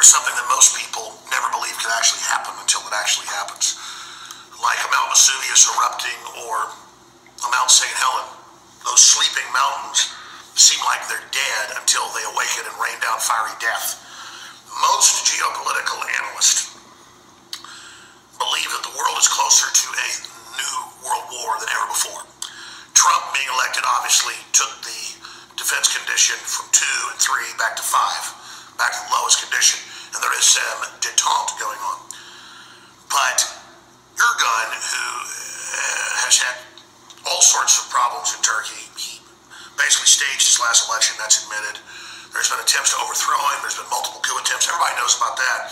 are something that most people never believe could actually happen until it actually happens. Like a Mount Vesuvius erupting or a Mount St. Helens. Those sleeping mountains seem like they're dead until they awaken and rain down fiery death. Most geopolitical analysts believe that the world is closer to a new world war than ever before. Trump being elected obviously took the defense condition from 2 and 3 back to 5, back to the lowest condition, and there is some detente going on. But Erdogan, who has had all sorts of problems in Turkey, he basically staged his last election, that's admitted. There's been attempts to overthrow him, there's been multiple coup attempts, everybody knows about that.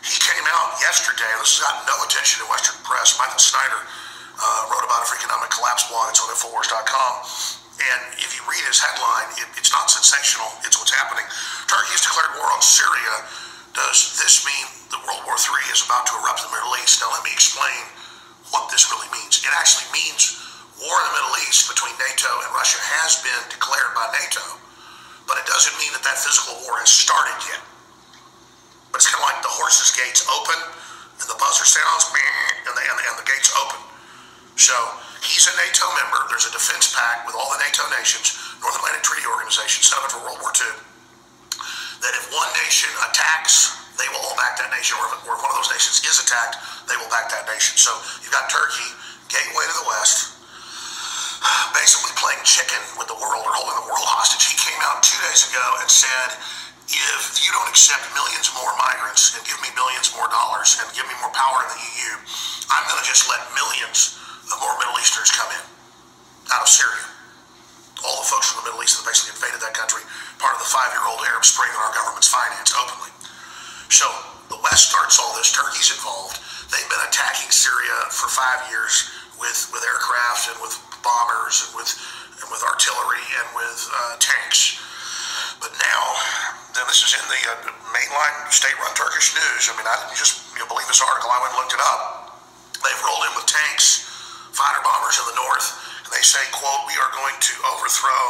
He came out yesterday, and this has gotten no attention in Western press. Michael Snyder wrote about a for economic collapse blog. It's on Infowars.com. And if you read his headline, it's not sensational. It's what's happening. Turkey has declared war on Syria. Does this mean that World War III is about to erupt in the Middle East? Now let me explain what this really means. It actually means war in the Middle East between NATO and Russia has been declared by NATO, but it doesn't mean that that physical war has started yet. But it's kind of like the horse's gates open, and the buzzer sounds, and the gates open. So he's a NATO member. There's a defense pact with all the NATO nations, North Atlantic Treaty Organization, set up for World War II, that if one nation attacks, they will all back that nation, or if one of those nations is attacked, they will back that nation. So you've got Turkey, gateway to the West, basically playing chicken with the world or holding the world hostage. He came out 2 days ago and said, if you don't accept millions more migrants and give me billions more dollars and give me more power in the EU, I'm going to just let millions of more Middle Easterns come in out of Syria. All the folks from the Middle East that basically invaded that country, part of the 5-year-old Arab Spring that our government's financed openly. So the West starts all this. Turkey's involved. They've been attacking Syria for 5 years with aircraft and with bombers and with artillery and with tanks. But now, then this is in the mainline state-run Turkish news. I mean, I didn't just believe this article. I went and looked it up. They've rolled in with tanks, fighter bombers in the north, and they say, quote, we are going to overthrow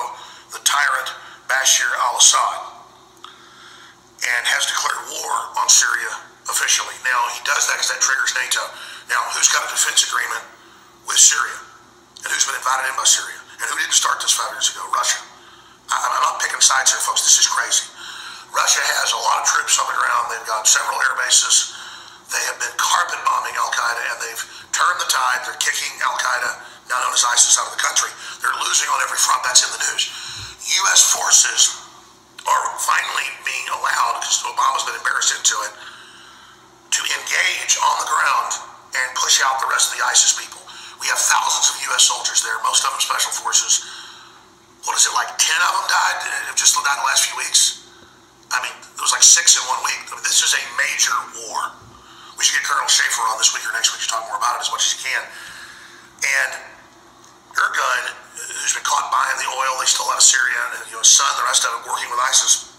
the tyrant Bashar al-Assad, and has declared war on Syria officially. Now, he does that because that triggers NATO. Now, who's got a defense agreement with Syria? And who's been invited in by Syria? And who didn't start this 5 years ago? Russia. I'm not picking sides here, folks. This is crazy. Russia has a lot of troops on the ground. They've got several air bases. They have been carpet bombing Al-Qaeda, and they've turned the tide. They're kicking Al-Qaeda, now known as ISIS, out of the country. They're losing on every front. That's in the news. U.S. forces are finally being allowed, because Obama's been embarrassed into it, to engage on the ground and push out the rest of the ISIS people. We have thousands of U.S. soldiers there, most of them special forces. What is it, like 10 of them died? Just died in the last few weeks? I mean, it was like 6 in 1 week. I mean, this is a major war. We should get Colonel Schaefer on this week or next week to talk more about it as much as he can. And Erdogan, who's been caught buying the oil they stole out of Syria, and his son, the rest of it, working with ISIS,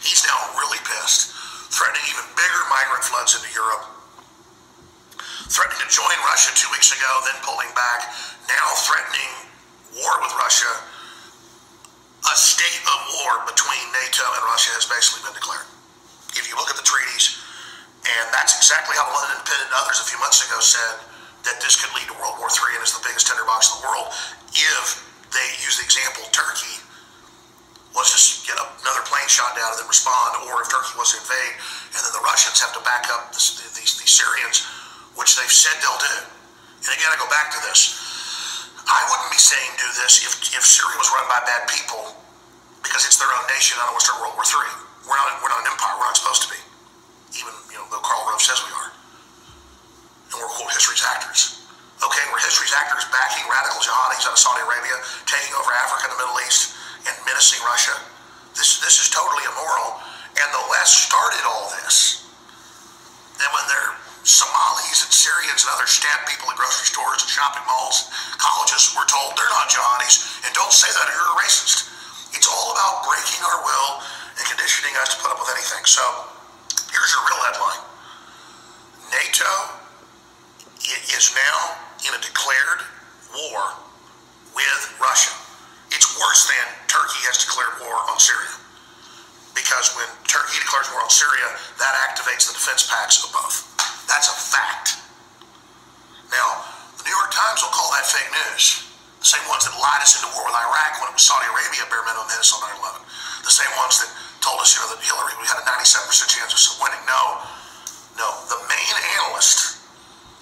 he's now really pissed, threatening even bigger migrant floods into Europe, threatening to join Russia 2 weeks ago, then pulling back, now threatening war with Russia. A state of war between NATO and Russia has basically been declared. If you look at the treaties, and that's exactly how the London Independent and others a few months ago said that this could lead to World War III and is the biggest tinderbox in the world, if they use the example Turkey was to get another plane shot down and then respond, or if Turkey was to invade, and then the Russians have to back up these Syrians, which they've said they'll do. And again, I go back to this. I wouldn't be saying do this if Syria was run by bad people, because it's their own nation. I don't want to start World War III. We're not an empire. We're not supposed to be, even though Karl Rove says we are. And we're quote history's actors. Okay, we're history's actors backing radical jihadis out of Saudi Arabia, taking over Africa and the Middle East, and menacing Russia. This is totally immoral. And the West started all this. And when they're Somalis and Syrians and others stab people at grocery stores and shopping malls, colleges, we're told they're not jihadis, and don't say that or you're a racist. It's all about breaking our will and conditioning us to put up with anything. So here's your real headline. NATO is now in a declared war with Russia. It's worse than Turkey has declared war on Syria. Because when Turkey Turkey declares war on Syria, that activates the defense packs above. That's a fact. Now, the New York Times will call that fake news. The same ones that lied us into war with Iraq when it was Saudi Arabia, bare minimum, hit us on 9/11. The same ones that told us, that Hillary, we had a 97% chance of winning. No. The main analysts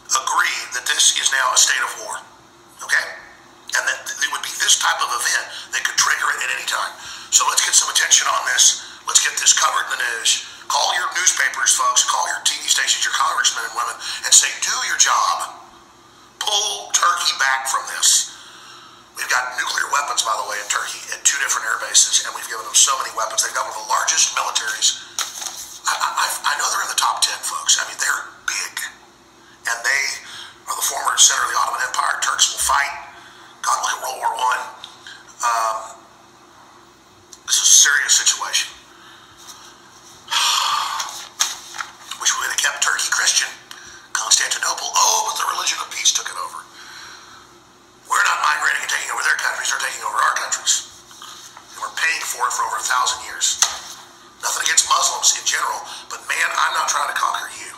agree that this is now a state of war. Okay? And that it would be this type of event that could trigger it at any time. So let's get some attention on this. Let's get this covered in the news. Call your newspapers, folks. Call your TV stations, your congressmen and women, and say, do your job. Pull Turkey back from this. We've got nuclear weapons, by the way, in Turkey at 2 different air bases, and we've given them so many weapons. They've got one of the largest militaries. I know they're in the top 10, folks. I mean, they're big. And they are the former center of the Ottoman Empire. Turks will fight. God, look at World War I. This is a serious situation. Wish we would have kept Turkey Christian. Constantinople, but the religion of peace took it over. We're not migrating and taking over their countries, they're taking over our countries. And we're paying for it for over 1,000 years. Nothing against Muslims in general, but man, I'm not trying to conquer you.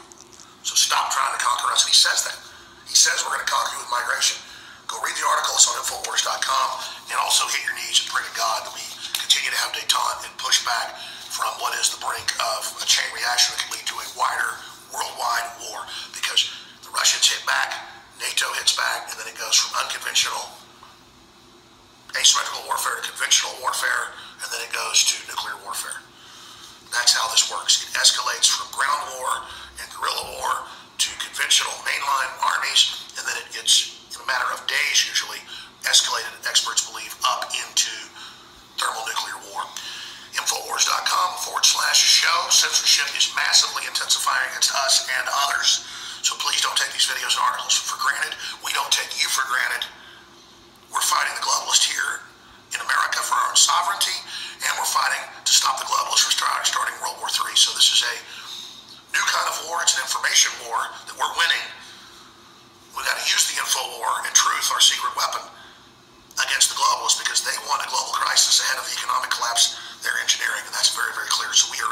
So stop trying to conquer us. And he says that. He says we're going to conquer you with migration. Go read the article, it's on Infowars.com, and also hit your knees and pray to God that we continue to have detente and push back from what is the brink of a chain reaction that could lead to a wider worldwide war. Because the Russians hit back, NATO hits back, and then it goes from unconventional, asymmetrical warfare to conventional warfare, and then it goes to nuclear warfare. That's how this works. It escalates from ground war and guerrilla war to conventional mainline armies, and then it gets, in a matter of days usually, escalated, experts believe, up into thermonuclear war. Infowars.com/show. Censorship is massively intensifying against us and others. So please don't take these videos and articles for granted. We don't take you for granted. We're fighting the globalists here in America for our own sovereignty, and we're fighting to stop the globalists from starting World War III. So this is a new kind of war. It's an information war that we're winning. We've got to use the info war and truth, our secret weapon, against the globalists because they want a global crisis ahead of the economic collapse they're engineering, and that's very, very clear. So we are